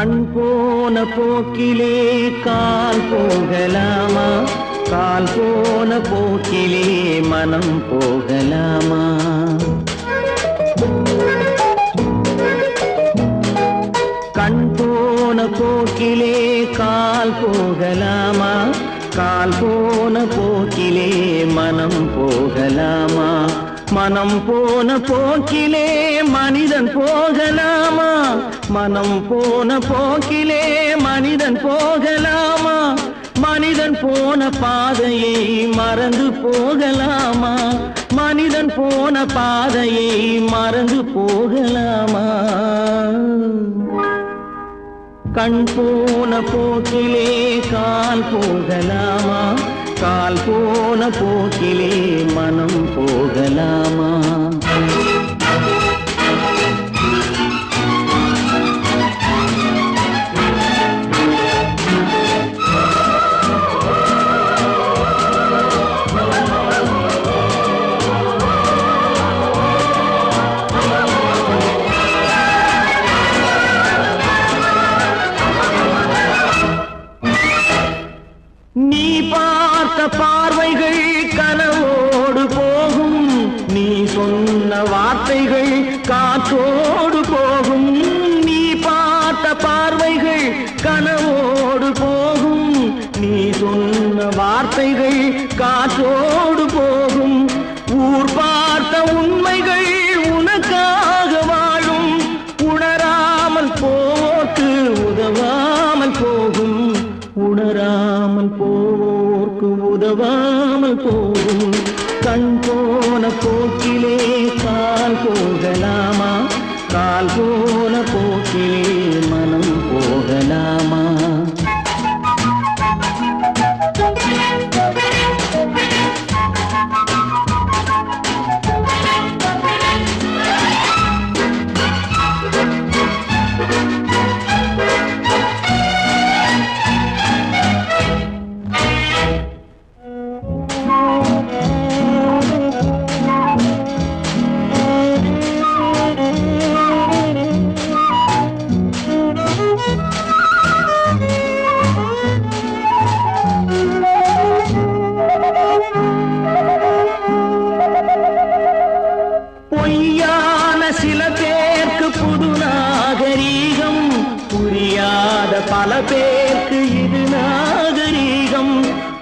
கண் போன போக்கிலே கால் போகலாமா, கால் போன போக்கிலே மனம் போகலாமா? கண் போன போக்கிலே கால் போகலாமா, கால் போன போக்கிலே மனம் போகலாமா? மனம் போன போக்கிலே மனிதன் போகலாமா, மனம் போன போக்கிலே மனிதன் போகலாமா? மனிதன் போன பாதையை மறந்து போகலாமா, மனிதன் போன பாதையை மறந்து போகலாமா? கண் போன போக்கிலே கால் போகலாமா, கால் போன போக்கிலே மனம் போகலாமா? நீ பார்த்த பார்வைகள் கனவோடு போகும், நீ சொன்ன வார்த்தைகள் காற்றோடு போகும். நீ பார்த்த பார்வைகள் கனவோடு போகும், நீ சொன்ன வார்த்தைகள் காற்றோடு போகும். ஊர் பார்த்த உண்மைகள் உனக்காக வாழும், உணராமல் போக்கு உதவாமல் போகும், உணராமல் போக்கு உதவாமல் போகும். கண் போன போக்கிலே கால் போகலாமா, கால் போன போக்கிலே மனம் போகலாமா? பொய்யான சில பேருக்கு புது நாகரீகம், புரியாத பல பேருக்கு இது நாகரீகம்.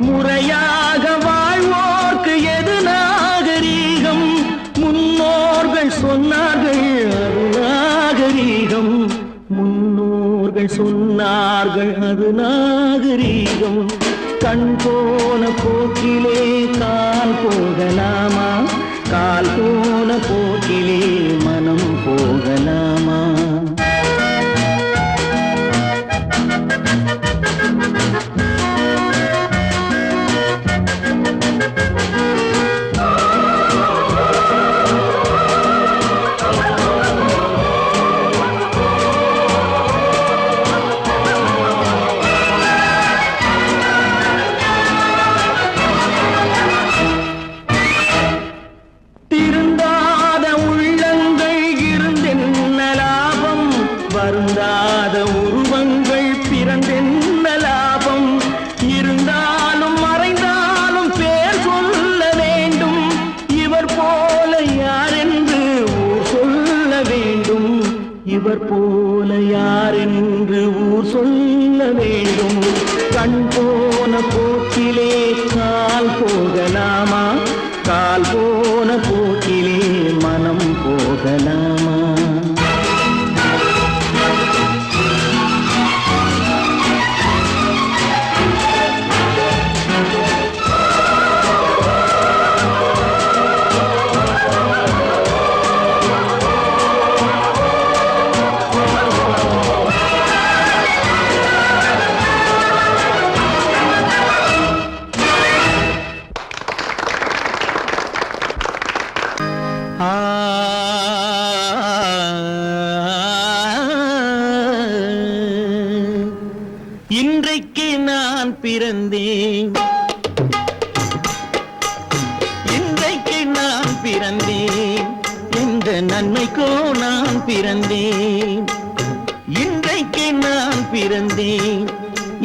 முறையாக வாழ்வோர்க்கு எது நாகரீகம்? முன்னோர்கள் சொன்னார்கள் அது நாகரீகம், முன்னோர்கள் சொன்னார்கள் அது நாகரீகம். கண் போன போக்கிலே கால் போகலாமா, கால் போன போக்கிலே மனம் போகலாமா? வருந்தாத உருவங்கள் பிறந்தென்ன லாபம்? இருந்தாலும் மறைந்தாலும் பேர் சொல்ல வேண்டும், இவர் போல யாரென்று ஊர் சொல்ல வேண்டும், இவர் போல யாரென்று ஊர் சொல்ல வேண்டும். கண் போன போக்கிலே கால் போகலாமா, கால் போன போக்கிலே மனம் போகலாமா? இன்றைக்கு நான் பிறந்தேன், இன்றைக்கு நான் பிறந்தேன், இந்த நன்மைக்கோ நான் பிறந்தேன். இன்றைக்கு இன்றைக்கு நான் பிறந்தேன்,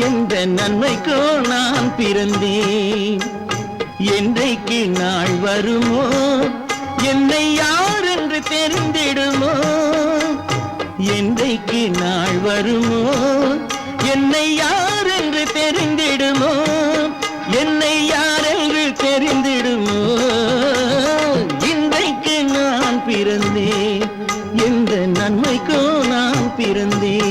எந்த நன்மைக்கோ நான் பிறந்தேன். என்றைக்கு நாள் வருமோ என்னை யார் என்று தெரிந்திடுமோ, என்றைக்கு நாள் வருமோ என்னை யார் என்று தெரிந்திடுமோ, என்னை யார் என்று தெரிந்திடுமோ. இன்றைக்கு நான் பிறந்தேன், எந்த நன்மைக்கோ நான் பிறந்தேன்.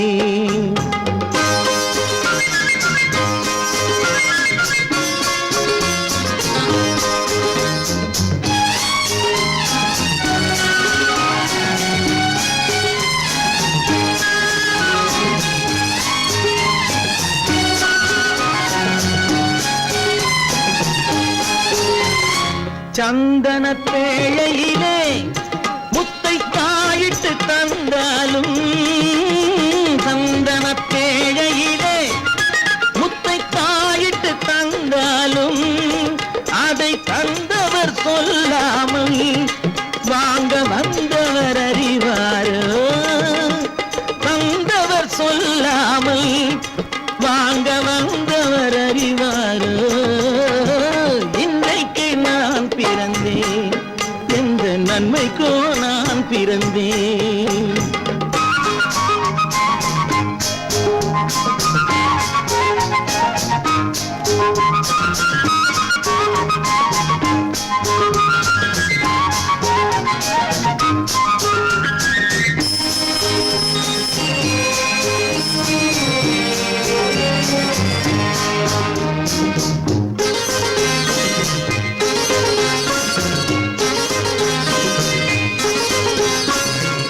சந்தன பேழையிலே முத்தை காயிட்டு தந்தாலும், சந்தன பேழையிலே முத்தை காயிட்டு தந்தாலும், அதை தந்தவர் சொல்லாமல் வாங்க வந்தவர் அறிவாரோ, தந்தவர் சொல்லாமல் வாங்க வந்தவர் அறிவாரோ. இன்றைக்கு நான் பிறந்தேன், எந்த நன்மைக்கோ நான் பிறந்தேன்.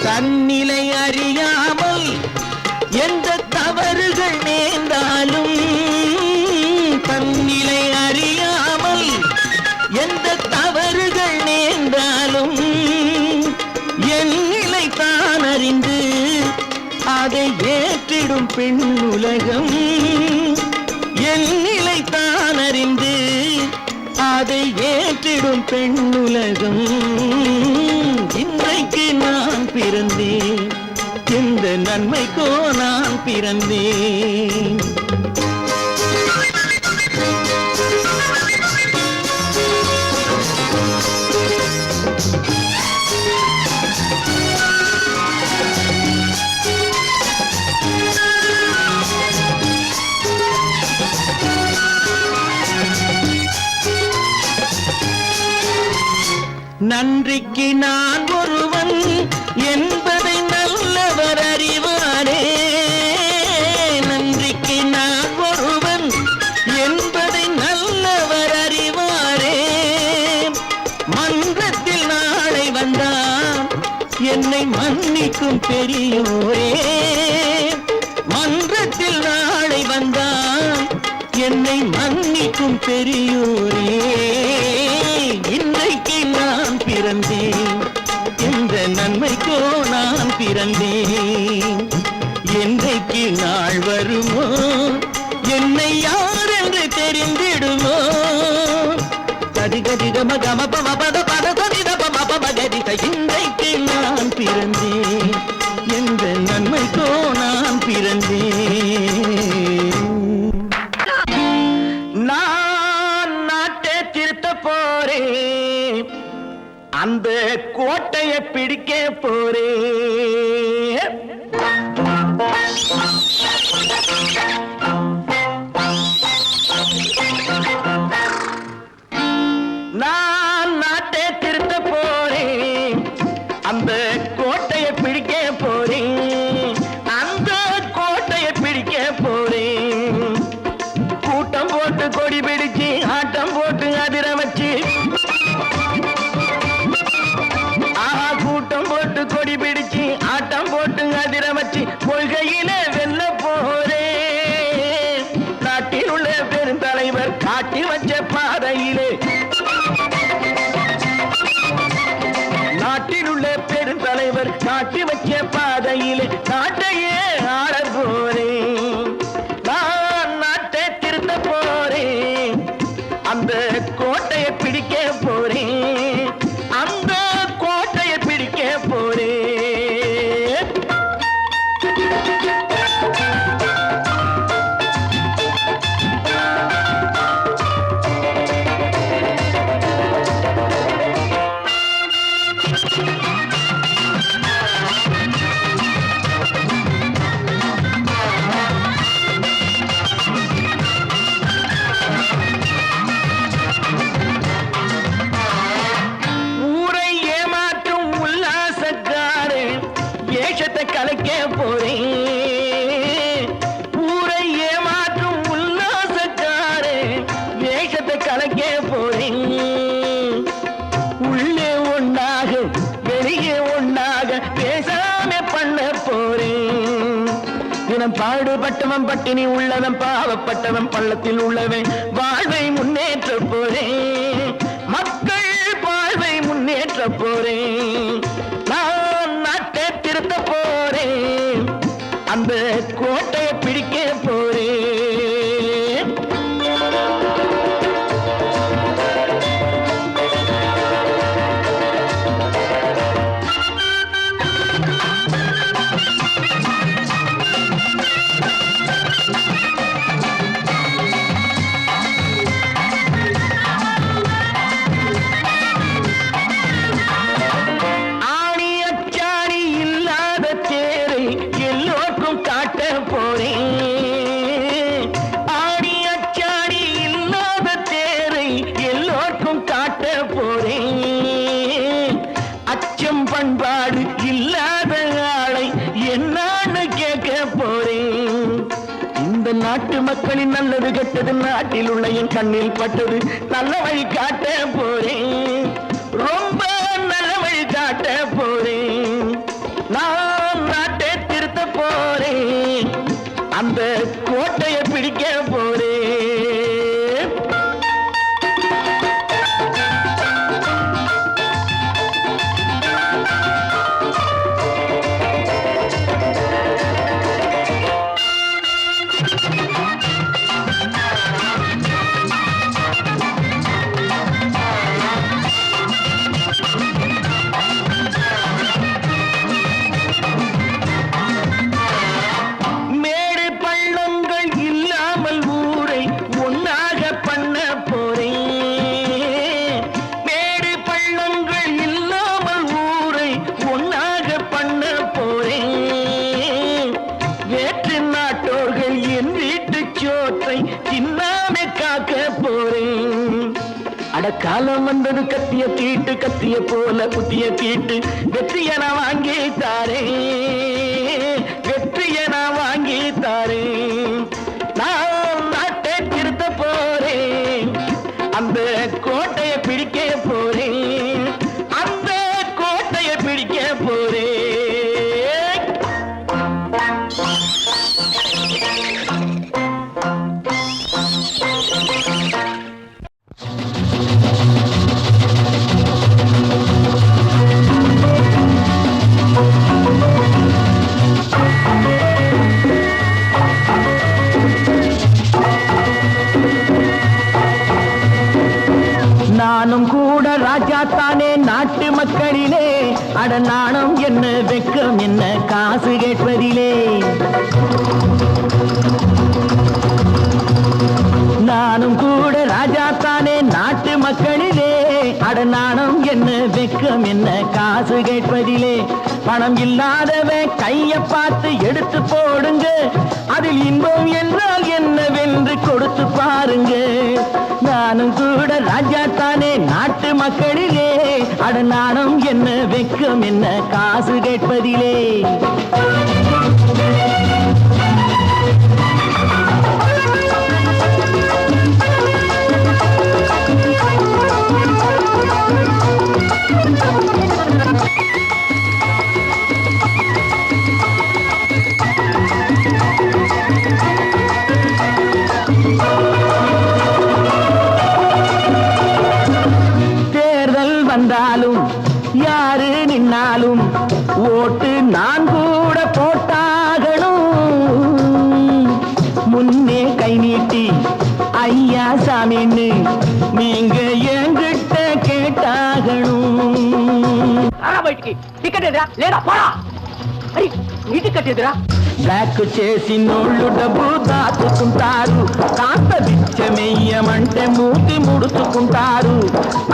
தன்னிலை அறியாமல் எந்த தவறுகள் நேர்ந்தாலும், தன்னிலை அறியாமல் எந்த தவறுகள் நேர்ந்தாலும், என் நிலை தான் அறிந்து அதை ஏற்றிடும் பெண் உலகம், என் நிலை தான் அறிந்து அதை ஏற்றிடும் பெண் உலகம். இன்றைக்கு நான் பிறந்தேன், எந்த நன்மைக்கோ நான் பிறந்தேன். நன்றிக்கு நான் ஒருவன் என்பதை நல்லவர் அறிவாரே, நன்றிக்கு நான் ஒருவன் என்பதை நல்லவர் அறிவாரே. மன்றத்தில் நாளை வந்தான் என்னை மன்னிக்கும் பெரியோரே, மன்றத்தில் நாளை வந்தான் என்னை மன்னிக்கும் பெரியோரே. இன்றைக்கு நான் பிறந்தேன், எந்த நன்மைக்கோ நான் பிறந்தேன். என்றைக்கு நாள் வருமோ என்னை யார் என்று தெரிந்திடுமோ. கதிகதி கம கம பம பத பத கதித பம பம கதித. இன்றைக்கு நான் பிறந்தேன், எந்த நன்மைக்கோ நான் பிறந்தேன். நான் நாட்டை திருத்த போறேன், அந்த கோட்டையை பிடிக்க போறேன். நான் நாட்டை திருத்த போறேன், அந்த கோட்டையை பிடிக்க போறேன், அந்த கோட்டையை பிடிக்க போறேன். கூட்டம் போட்டு கொடி பிடிச்சு ஆட்டம் போட்டு அதிர வச்சு, கூட்டம் போட்டு கொடி பிடிச்சு ஆட்டம் போட்டு அதிர வச்சு கொள்கையில வெல்ல போறேன். நாட்டில் உள்ள பெருந்தலைவர் காட்டி வச்ச பாதையிலே, நாட்டில் உள்ள பெருந்தலைவர் காட்டி வச்ச பாதையிலே நாட்டையே ஆள போறேன். நான் நாட்டை திருத்த போறேன், அந்த கோட்டையை பிடிக்க போறேன், அந்த கோட்டையை பிடிக்க போறேன். கலைக்க போறேன். ஊரை ஏமாற்றும் உல்லாசக்காரே வேஷத்தை கலைக்க போறேன். உள்ளே ஒண்ணாக வெளியே ஒண்ணாக பேசாம பண்ண போறேன். தினம் பாடுபட்டவன் பட்டினி உள்ளவன் பாவப்பட்டவன் பள்ளத்தில் உள்ளவன் வாழ்வை முன்னேற்ற போறேன். மக்கள் வாழ்வை முன்னேற்ற போறேன். நான் நாட்டை திருத்த போறேன். அந்த கோட்டையை பிடிக்க போறேன். பண்பாடு இல்லாத ஆளை என்னான்னு கேட்க போறேன். இந்த நாட்டு மக்களின் நல்லது கெட்டது நாட்டில் உள்ள என் கண்ணில் பட்டது நல்ல வழி காட்ட போறேன். ரொம்ப நல்ல வழி காட்ட போறேன். நான் நாட்டை திருத்த போறேன். அந்த கோட்டையை பிடிக்க போறேன். காலம் வந்தது கத்திய தீட்டு கத்திய போல புத்திய தீட்டு வெற்றிய நான் வாங்கி தாரேன். வெற்றிய நான் வாங்கி தாரேன். நான் நாட்டை திருத்த போறேன். அந்த கோட்டையை பிடிக்க போறேன். அந்த கோட்டையை பிடிக்க போறேன். நானும் கூட ராஜா தானே நாட்டு மக்களிலே. அட நாணம் என்ன வெக்கம் என்ன காசு கேட்பதிலே. நானும் கூட ராஜா தானே நாட்டு மக்களிலே. அட நாணம் என்ன வெக்கம் என்ன காசு கேட்பதிலே. பணம் இல்லாதவன் கைய பார்த்து எடுத்து போடுங்க. அதில் இன்பம் என்றால் என்னவென்று கொடுத்து பாருங்க. நானும் கூட ராஜா தானே நாட்டு மக்களிலே. அட நாணம் என்ன வெக்கம் என்ன காசு கேட்பதிலே. வந்தாலும் யாரு நின்னாலும் ஓட்டு நான் கூட போட்டாகணும். முன்னே கை நீட்டி ஐயா சாமின்னு நீங்க என்கிட்ட கேட்டாகணும். டிக்கெட் லேடா போடா. ఇది కట్టేదిరా బ్లాక్ చేసి నోళ్ళు డబ్బు దాచుకుంటారు. కాస్త బిచ్చమెయ్యమంటే మూతి ముడుచుకుంటారు.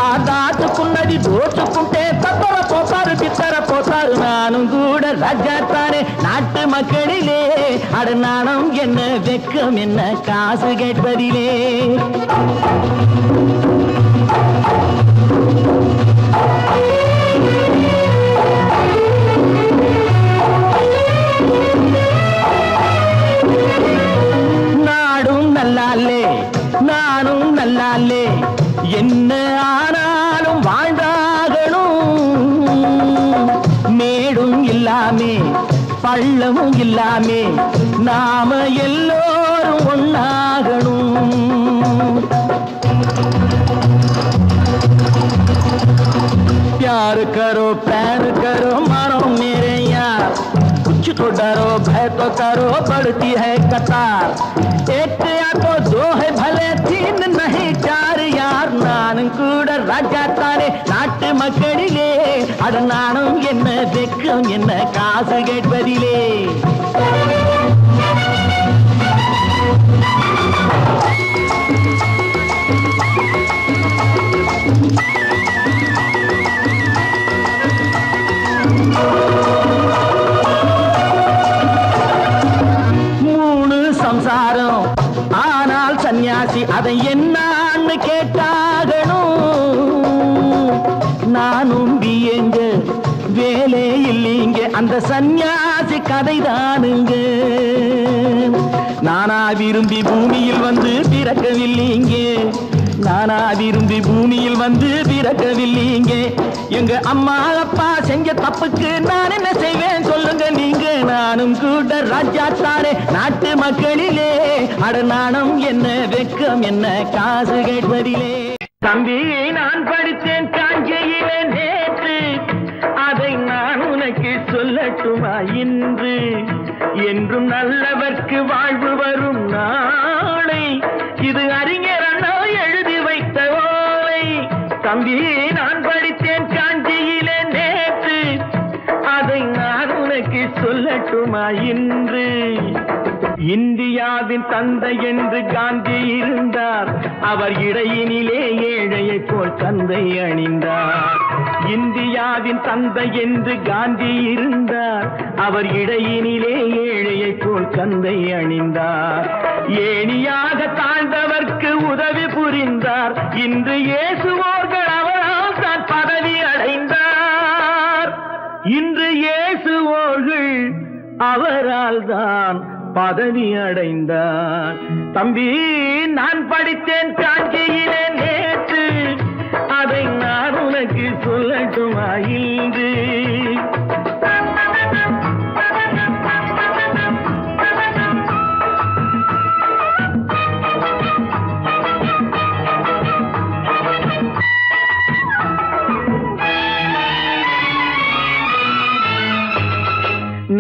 ఆ దాచుకున్నది దోచుకుంటే తప్పల పోతారు బిత్తర పోతారు. நானும் கூட ராஜாத்தானே நாட்டு மக்களிலே. அட நாணம் என்ன வெக்கம் என்ன காசு கேட்பதிலே. பள்ளமும் இல்லாமே நாம எல்லோரும் ஒன்னாகணும். प्यार करो प्यार करो मारो मेरे यार, कुछ तो डरो भय तो करो बढ़ती है कतार, एक या तो दो है भले तीन नहीं चार यार. நானும் கூட ராஜா தானே நாட்டு மக்களிலே, அட நானும் என்ன வெக்கம் என்ன காசு கேட்பதிலே. சம்சாரம் ஆனால் சன்னியாசி அதை என்னான்னு கேட்டாகணும். நானும் எங்க வேலை இல்லைங்க அந்த சன்னியாசி கதைதானுங்க. நானா விரும்பி பூமியில் வந்து பிறக்கவில்லைங்க, நானா விரும்பி பூமியில் வந்து பிறக்கவில்லைங்க. எங்க அம்மா அப்பா செஞ்ச தப்புக்கு நான் என்ன செய்வேன் சொல்லுங்க நீங்க. நானும் கூட ராஜா தானே நாட்டு மக்களிலே, அட நாணம் என்ன வெக்கம் என்ன காசு கேட்பதிலே. தம்பி நான் படித்தேன் காஞ்சியிலே நேற்று, அதை நான் உனக்கு சொல்லட்டுமா இன்று. என்றும் நல்லவர்க்கு வாழ்வு வரும் நாளை, இது அறிஞர் அண்ணா எழுதி வைத்த ஓலை. தம்பி நான் படித்தேன் காஞ்சியிலே நேற்று, அதை நான் உனக்கு சொல்லட்டுமா இன்று. இந்தியாவின் தந்தை என்று காந்தி இருந்தார், அவர் இடையினிலே ஏழையை போல் தந்தை அணிந்தார். இந்தியாவின் தந்தை என்று காந்தி இருந்தார், அவர் இடையினிலே ஏழையை போல் தந்தை அணிந்தார். ஏணியாக தாழ்ந்தவர்க்கு உதவி புரிந்தார், இன்று இயேசுவோர்கள் அவரால் தான் பதவி அடைந்தார். இன்று இயேசுவோர்கள் அவரால் தான் பதவி அடைந்தார். தம்பி நான் படித்தேன் காஞ்சியிலே நேற்று, அதை நான் உனக்கு சொல்லட்டுமா இன்று.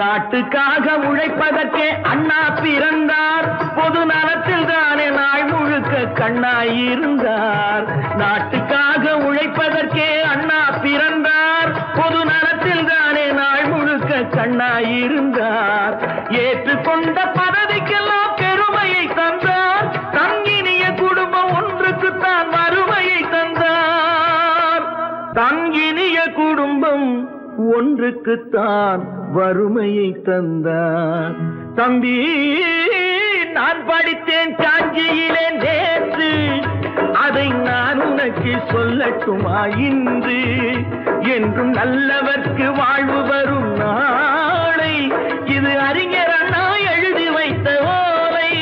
நாட்டுக்காக உழைப்பதற்கே அண்ணா பிறந்தார், பொது நலத்தில் தானே நாள் முழுக்க கண்ணாயிருந்தார். நாட்டுக்காக உழைப்பதற்கே அண்ணா பிறந்தார், பொது நலத்தில் தானே நாள் முழுக்க கண்ணாயிருந்தார். ஏற்றுக்கொண்ட பதவிக்கெல்லாம் பெருமையை தந்தார், தங்கினிய குடும்பம் ஒன்றுக்குத்தான் வறுமையை தந்தார். தங்கினிய குடும்பம் ஒன்றுக்குத்தான் வறுமையை தந்தார். தம்பி நான் படித்தேன் காஞ்சியிலே நேற்று, அதை நான் உனக்கு சொல்லட்டுமா இன்று. என்றும் நல்லவர்க்கு வாழ்வு வரும் நாளை, இது அறிஞர் அண்ணா எழுதி வைத்த ஓலை.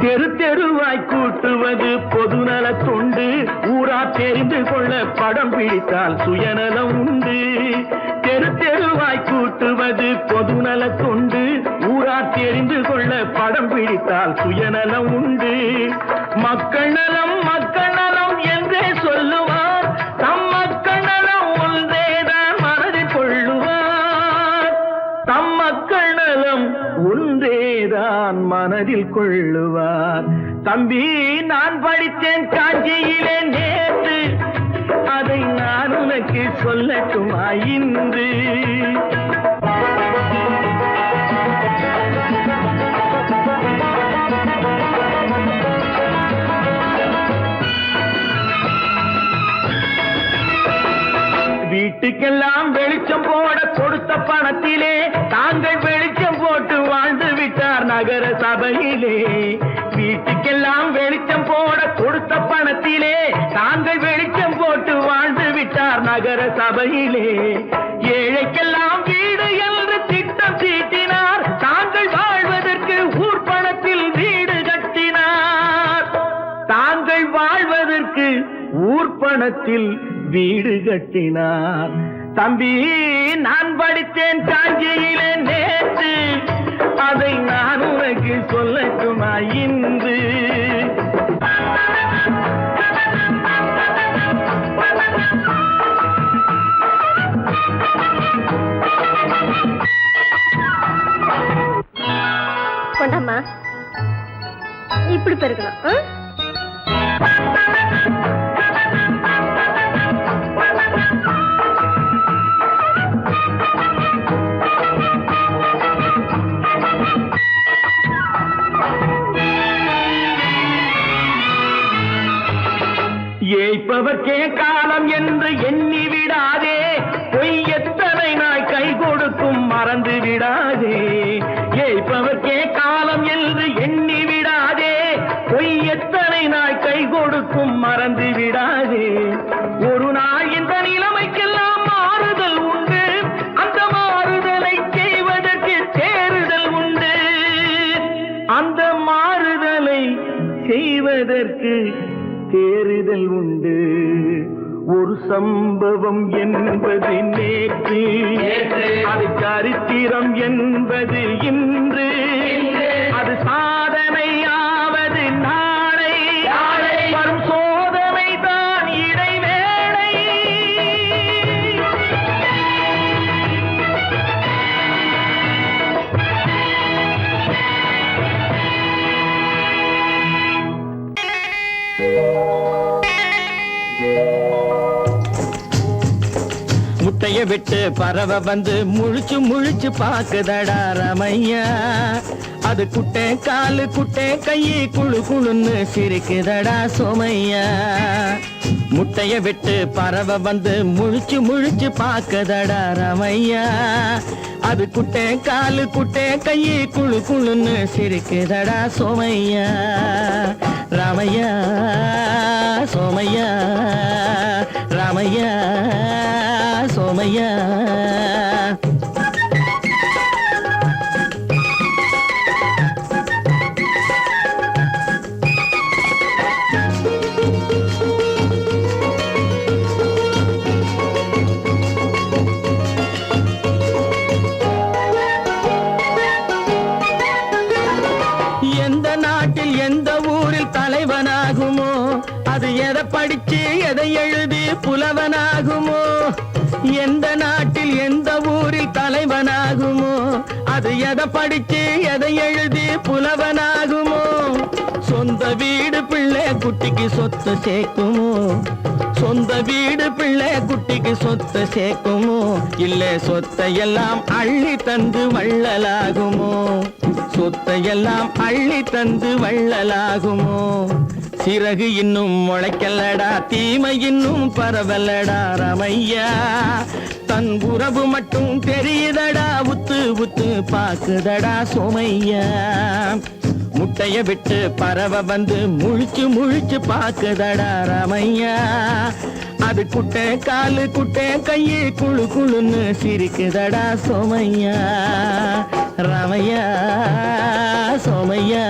தெரு தெருவாய் கூட்டுவது பொதுநல தொண்டு, ஊரா தெரிந்து கொள்ள படம் பிடித்தால் சுயநலம் உண்டு. தெரு தெருவாய் கூட்டுவது பொதுநல தொண்டு, ஊரா தெரிந்து கொள்ள படம் பிடித்தால் சுயநலம் உண்டு. மக்கள் நலம் என்றே சொல்லுவார், தம் மக்கள் நலம் ஒன்றேதான் மனதில் கொள்ளுவார். தம் மக்கள் நலம் ஒன்றேதான் மனதில் கொள்ளுவார். தம்பி நான் படித்தேன் காஞ்சியிலே நேற்று, அதை நான் உனக்கு சொல்லட்டுமா இன்று. வீட்டுக்கெல்லாம் வெளிச்சம் போட கொடுத்த பணத்திலே தாங்கள் வெளிச்சம் போட்டு வாழ்ந்து விட்டார் நகர சபையிலே. வீட்டுக்கெல்லாம் வெளிச்சம் போட கொடுத்த பணத்திலே தாங்கள் வெளிச்சம் போட்டு வாழ்ந்து விட்டார் நகர சபையிலே. ஏழைக்கெல்லாம் வீடு என்று திட்டம் தீட்டினார், தாங்கள் வாழ்வதற்கு ஊர் பணத்தில் வீடு கட்டினார். தாங்கள் வாழ்வதற்கு ஊர் பணத்தில் வீடு கட்டினார். தம்பி நான் படித்தேன் காஞ்சியில நேற்று, அதை நான் உனக்கு சொல்லட்டுமா இன்று? கொண்டாமா, இப்படி பெருக்கலாம். ஏய்ப்பவர்க்கே காலம் என்று எண்ணி விடாதே, பொய் எத்தனை நாய் கை கொடுக்கும் மறந்து விடாதே. ஏய்ப்பவர்க்கே காலம் என்று எண்ணி விடாதே, பொய் எத்தனை நாய் கை கொடுக்கும் மறந்து விடாதே. ஒரு நாள் இந்த நிலைமைக்கெல்லாம் மாறுதல் உண்டு, அந்த மாறுதலை செய்வதற்கு தேறுதல் உண்டு. அந்த மாறுதலை செய்வதற்கு தேறுதல் உண்டு. ஒரு சம்பவம் என்பது நேற்று, அது சரித்திரம் என்பது இன்று, அது சாதனையாவது நாளை, வரும் சோதனை தான் இடைவேளை. முட்டைய விட்டு பறவை வந்து முழிச்சு முழிச்சு பாக்குதடா ரமையா. அது குட்டை காலு குட்டை கையை குழு குழுன்னு சிரிக்குதடா சோமையா. முட்டைய விட்டு பறவை வந்து முழிச்சு முழிச்சு பாக்குதடா ரமையா. அது குட்டை காலு குட்டை கையை குழு குழுன்னு சிரிக்குதடா சோமையா. ராமையா சோமையா, ராமையா சோமையா. எந்த நாட்டில் எந்த ஊரில் தலைவனாகுமோ, அது எதை படிச்சு எதை எழுதி புலவனாகுமோ. எந்த நாட்டில் எந்த ஊரில் தலைவனாகுமோ, அது எதை படிச்சு எதை எழுதி புலவனாகுமோ. சொந்த வீடு பிள்ளை குட்டிக்கு சொத்து சேர்க்குமோ, சொந்த வீடு பிள்ளை குட்டிக்கு சொத்து சேர்க்குமோ. இல்ல சொத்தையெல்லாம் அள்ளி தந்து வள்ளலாகுமோ, சொத்தையெல்லாம் அள்ளி தந்து வள்ளலாகுமோ. சிறகு இன்னும் முளைக்கல்லடா, தீமை இன்னும் பரவலடா ரமையா. தன் உறவு மட்டும் தெரியுதடா, உத்து உத்து பாக்குதடா சோமையா. முட்டைய விட்டு பறவை வந்து முழிச்சு முழிச்சு பாக்குதடா ரமையா. அது குட்டை காலு குட்டை கையை குழு குழுன்னு சிரிக்குதடா சோமையா. ரமையா சோமையா.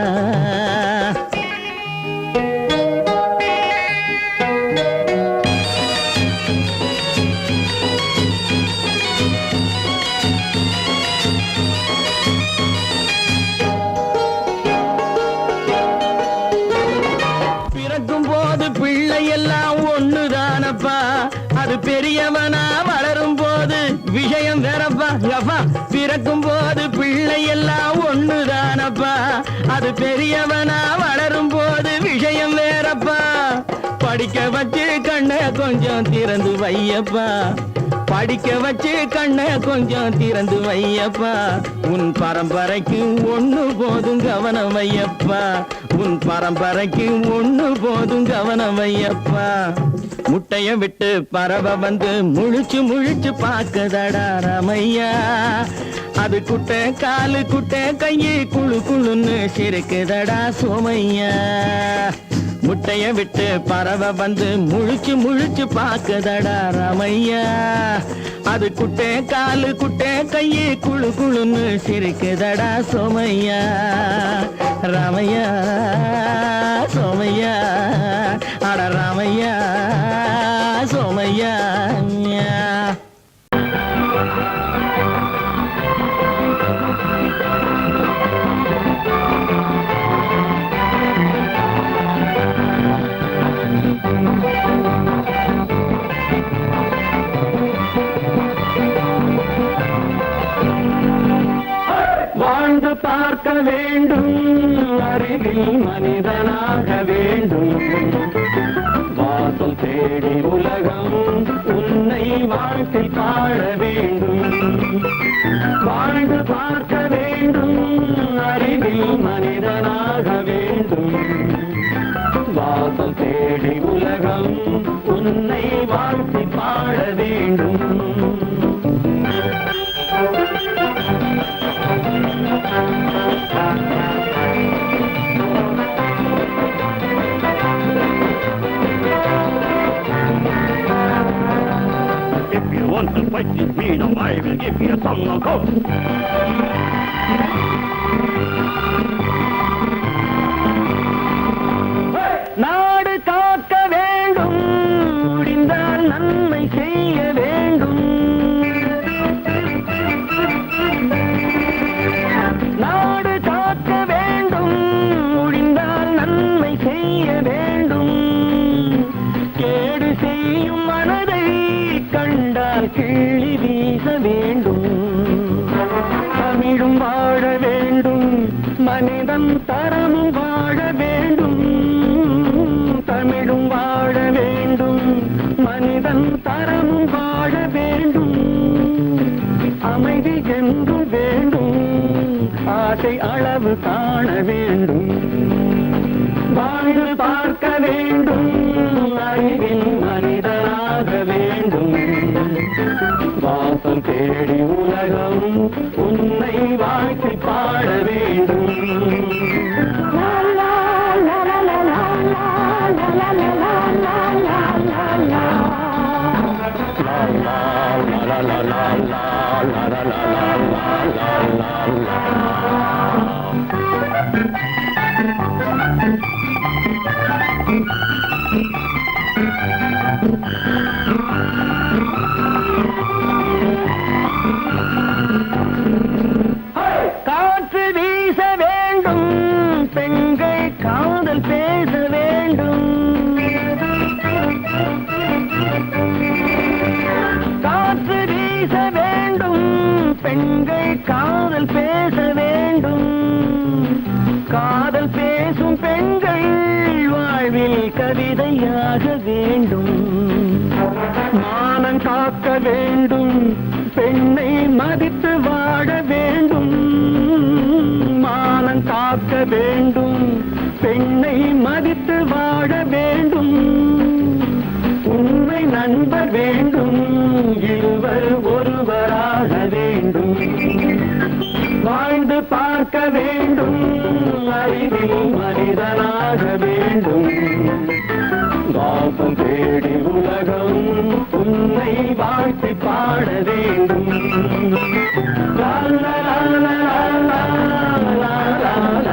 எல்லாம் ஒண்ணுதானப்பா, அது பெரியவனா வளரும் போது விஷயம் வேறப்பா. பிறக்கும் போது பிள்ளை எல்லாம் ஒண்ணுதானப்பா, அது பெரியவனா வளரும் போது விஷயம் வேறப்பா. படிக்க வச்சு கண்ணை கொஞ்சம் திறந்து வையப்பா, படிக்க வச்சு கண்ணை கொஞ்சம் திறந்து வையப்பா. உன் பரம்பரைக்கு ஒண்ணு போதும் கவனம் வையப்பா, உன் பரம்பரைக்கு ஒண்ணு போதும் கவனம் வையப்பா. முட்டைய விட்டு பறவை வந்து முழிச்சு முழிச்சு பாக்குதடா ரமையா. அது குட்டை காலு குட்டை கையை குழு குழுன்னு சிரிக்குதடா சோமையா. முட்டைய விட்டு பறவை வந்து முழிச்சு முழிச்சு பாக்குதடா ரமையா. அது குட்டை காலு குட்டை கையை குழு குழுன்னு சிரிக்குதடா சோமையா. ராமையா சோமையா, அட ராமையா சோமையா. வாழ்ந்து பார்க்க வேண்டும், அறிவில் மனிதனாக வேண்டும், வாசல் தேடி உலகம் உன்னை வாழ்த்தி பாட வேண்டும். வாழ்ந்து பார்க்க வேண்டும், அறிவில் மனிதனாக வேண்டும், வாசல் தேடி உலகம் உன்னை வாழ்த்தி பாட வேண்டும். If you want to fight with me now, I will give you a song of hope. நாடு காக்க வேண்டும், முடிந்தால் நன்மை செய்ய வேண்டும். நாடு காக்க வேண்டும், முடிந்தால் நன்மை செய்ய வேண்டும். கேடு செய்யும் மனதை கண்டால் கிள்ளி வீச வேண்டும். தமிழும் வாழ வேண்டும், மனிதன் தரமும் வாழ வேண்டும். தமிழும் வாழ வேண்டும், மனிதன் தரமும் வாழ வேண்டும். அமைதி என்று வேண்டும், ஆசை அளவு காண வேண்டும். வாழ்ந்து பார்க்க வேண்டும், அறிவில் மனிதனாக வேண்டும். வாசம் தேடி உலகம் உன்னை வாழ்த்தி பாட வேண்டும். காற்று வீச வேண்டும், பெண்கள் காதல் பேச வேண்டும். காற்று வீச வேண்டும், பெண்கள் காதல் பேச வேண்டும். காதல் பேசும் பெண்கள் வாழ்வில் கவிதையாக வேண்டும். மானம் காக்க வேண்டும், பெண்ணை மதித்து வாழ வேண்டும். மானம் காக்க வேண்டும், பெண்ணை மதித்து வாழ வேண்டும். உண்மை நண்பர் வேண்டும், இருவர் ஒருவராக வேண்டும். வாழ்ந்து பார்க்க வேண்டும், அறிவில் மனிதனாக வேண்டும். வாசம் தேடி உலகம் உன்னை வாழ்த்தி பாட வேண்டும். லா லா லா லா லா லா லா லா லா லா.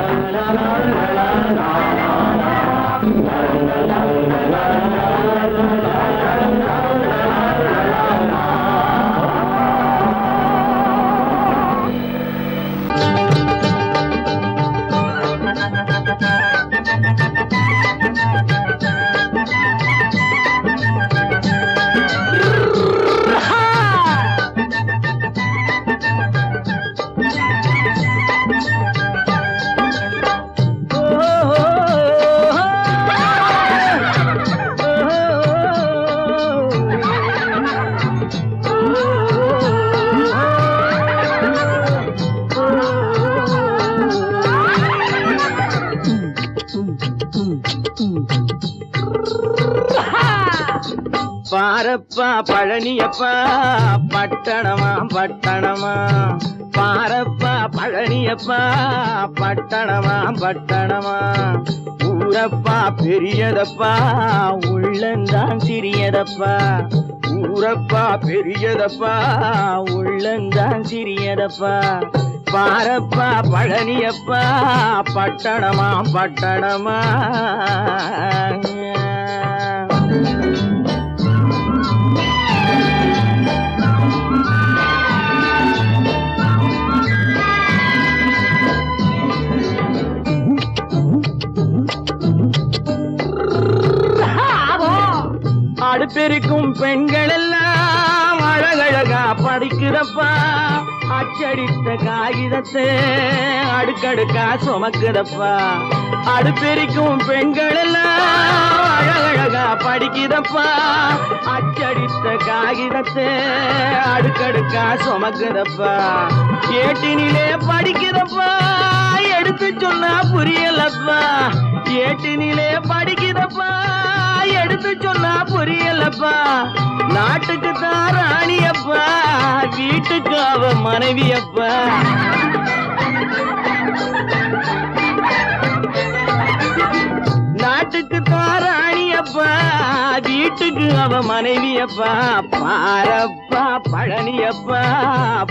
பாரப்பா பழனியப்பா பட்டணமா பட்டணமா. பாரப்பா பழனியப்பா பட்டணமா பட்டணமா. ஊரப்பா பெரியதப்பா உள்ளந்தான் சிறியதப்பா. ஊரப்பா பெரியதப்பா உள்ளந்தான் சிறியதப்பா. பாரப்பா பழனியப்பா பட்டணமா பட்டணமா. அடுப்பெருக்கும் பெண்கள் எல்லாம் அழகழகா படிக்கிறப்பா அச்சடித்த காகிதத்தை அடுக்கடுக்கா சுமக்குதப்பா அடுப்பெருக்கும் பெண்கள் எல்லாம் அழகழகா படிக்கிறப்பா அச்சடித்த காகிதத்தை அடுக்கடுக்கா சுமக்குதப்பா ஏட்டினிலே படிக்கிறப்பா எடுத்து சொன்னா புரியலப்பா ஏட்டினிலே படிக்கிறப்பா எடுத்து சொன்னா புரியலப்பா நாட்டுக்கு தான் ராணியப்பா வீட்டுக்கு அவ மனைவியப்பா நாட்டுக்கு தான் ராணியப்பா வீட்டுக்கு அவ மனைவியப்பா பாரப்பா பழனியப்பா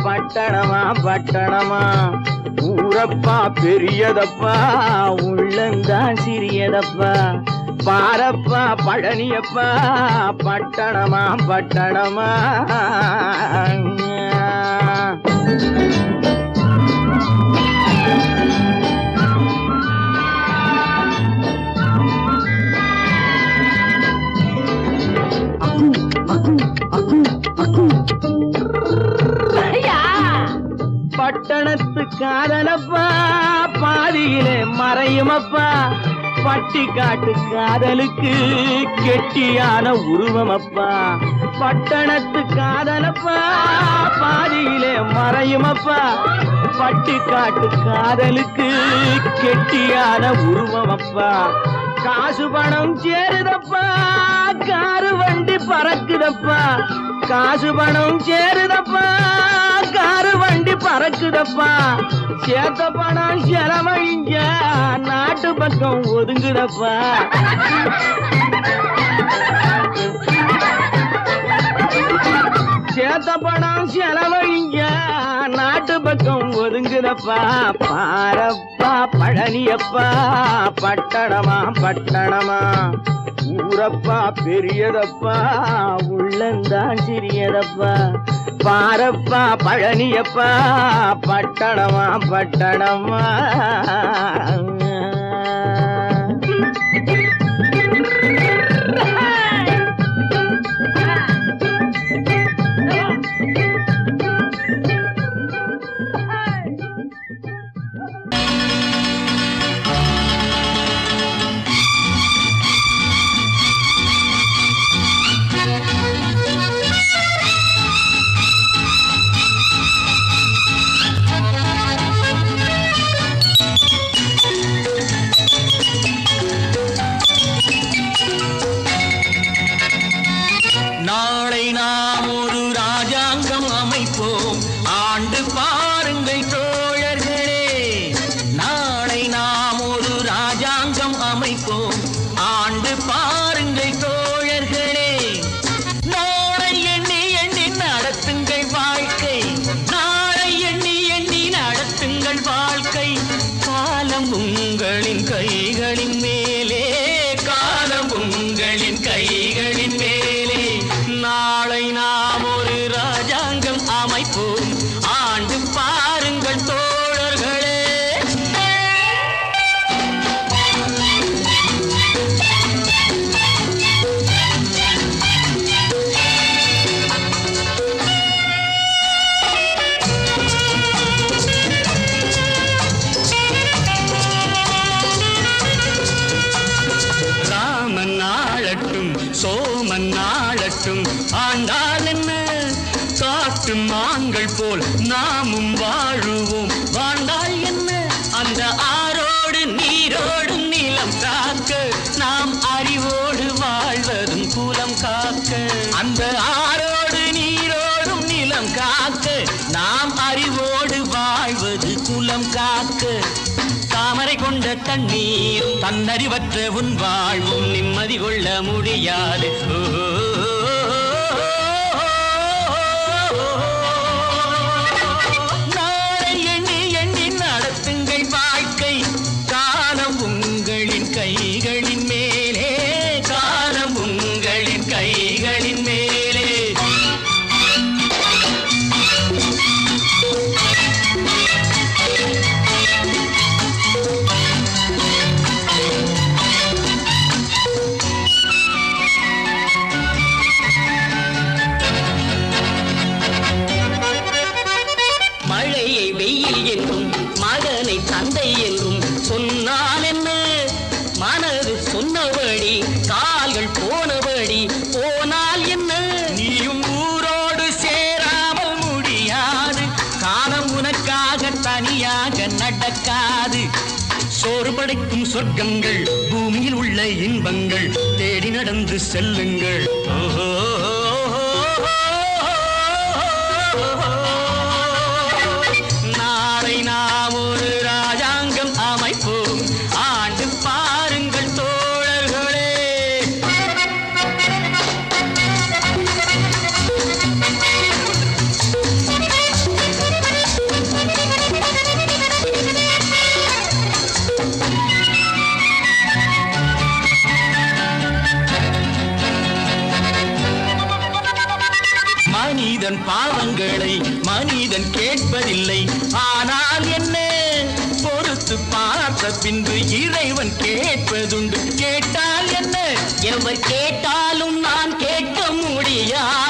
பட்டணமா பட்டணமா ஊரப்பா பெரியதப்பா உள்ளந்தான் சிறியதப்பா பாரப்பா பழனியப்பா பட்டணமா பட்டணமா பட்டணத்து காதலப்பா பாதியிலே மறையுமப்பா பட்டி காட்டு காதலுக்கு கெட்டியான உருவமப்பா பட்டணத்து காதலப்பா பாதியிலே மறையுமப்பா பட்டி காட்டு காதலுக்கு கெட்டியான உருவமப்பா காசு பணம் சேருதப்பா காரு வண்டி பறக்குதப்பா காசு பணம் சேருதப்பா காரு வண்டி பறக்குதப்பா சேத்த பணம் செலவழிஞ்ச நாட்டு பக்கம் ஒதுங்குதப்பா சேத்த பணம் செலவழிஞ்ச நாட்டு பக்கம் ஒதுங்குதப்பா பாரப்பா பழனியப்பா பட்டணமா பட்டணமா ஊரப்பா பெரியதப்பா உள்ளந்தான் சிறியதப்பா பாரப்பா பழனியப்பா பட்டணமா பட்டணமா நாளை நாம் ஒரு ராஜாங்கம் அமைப்போம் ஆண்டு பாருங்கள் தோழர்களே நாளை நாம் ஒரு ராஜாங்கம் அமைப்போம் ஆண்டு பாருங்கள் தோழர்களே நாளை எண்ணி எண்ணி நடத்துங்கள் வாழ்க்கை நாளை எண்ணி எண்ணி நடத்துங்கள் வாழ்க்கை காலம் உங்களின் கைகளின் மேலே காலம் உங்களின் கைகளின் மேலே நாளை நாம் ஒரு ராஜாங்கம் அமைப்போம் ஆண்டு பாருங்கள் தோழர்களே ராமன் ஆளட்டும் சோமன் ஆளட்டும் ஆண்டால் என்ன காட்டு மான்கள் போல் நாமும் வாழுவோம் வாழ்ந்தால் என்ன அந்த ஆரோடு நீரோடும் நிலம் காக்க நாம் அறிவோடு வாழ்வதும் குலம் காக்க அந்த ஆரோடு நீரோடும் நிலம் காக்க நாம் அறிவோடு வாழ்வது குலம் காக்க தாமரை கொண்ட தண்ணீர் தன்னறிவற்ற உன் வாழ்வும் நிம்மதி கொள்ள முடியாது நாளை எண்ணி எண்ணி நடத்துங்கள் வாழ்க்கை காலம் உங்களின் கைகளின் மேலே காலம் உங்களின் கைகளின் மேலே சொர்க்கங்கள் பூமியில் உள்ள இன்பங்கள் தேடி நடந்து செல்லுங்கள். நாளை நாம் ஒரு ராஜாங்கம் அமைப்போம், ஆண்டு பாருங்கள் தோழர்களே. மனிதன் பாவங்களை மனிதன் கேட்பதில்லை, ஆனால் என்ன பொறுத்து பார்த்த பின்பு இறைவன் கேட்பதுண்டு. கேட்டால் என்ன? எவர் கேட்டாலும் நான் கேட்க முடியாது.